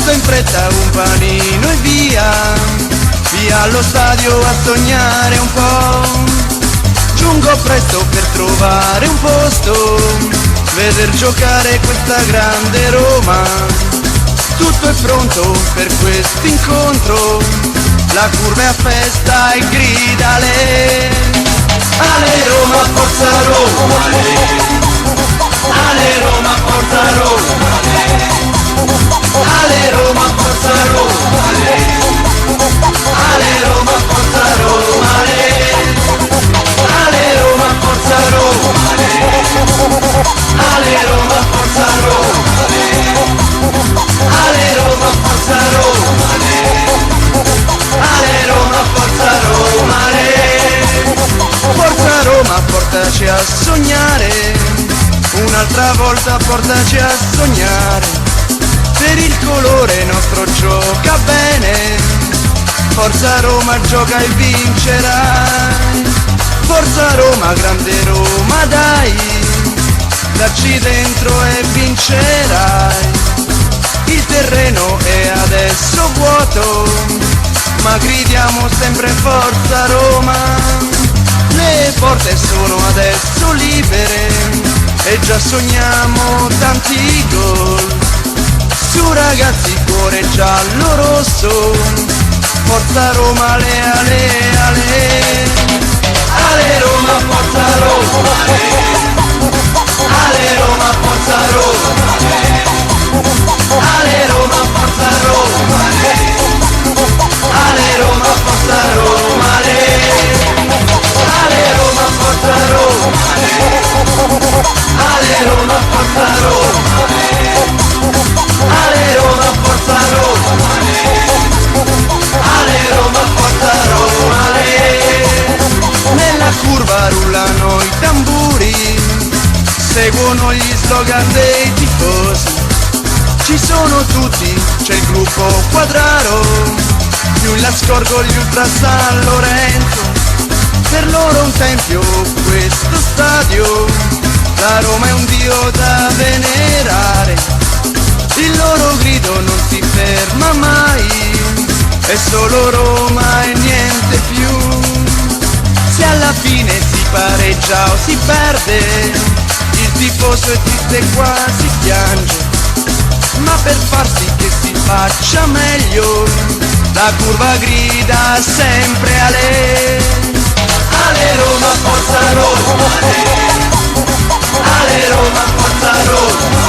Presto in fretta un panino e via, via allo stadio a sognare un po'. Giungo presto per trovare un posto, veder giocare questa grande Roma. Tutto è pronto per questo incontro, la curva è a festa e grida Ale Roma, forza Roma, Ale Roma, forza Roma, Ale Roma, forza Roma, Ale Roma, forza Roma, Ale Roma, forza Roma, Ale Roma, forza Roma, Ale Roma, forza Roma, Ale Roma, forza Roma, Forza Roma, portaci a sognare, un'altra volta portaci a sognare, per il colore nostro gioca bene, Forza Roma gioca e vincerai, Forza Roma, grande Roma dai, dacci dentro e vincerai, il terreno è adesso vuoto, ma gridiamo sempre Forza Roma. Le porte sono adesso libere e già sogniamo tanti gol. Su ragazzi, cuore giallo rosso, Forza Roma, ale, ale, ale. Ale Roma, Forza Roma, Ale Roma, Forza Roma, Ale Roma, Forza Roma, Ale Roma, Forza Roma, Ale Roma, Forza Roma, Ale Roma, Forza Roma, Ale Roma, Forza Roma, Ale Roma, Forza Roma, nella curva rullano i tamburi, seguono gli slogan dei tifosi, ci sono tutti, c'è il gruppo Quadraro, più in là scorgo gli Ultra San Lorenzo, per loro un tempio questo stadio, la Roma è un dio da venerare, il loro grido non si ferma mai, è solo Roma e niente più, se alla fine si pareggia o si perde, il tifoso è triste e quasi piange, ma per far sì che si faccia meglio, la curva grida sempre Ale Roma, Forza Roma, Ale Roma, Forza Roma,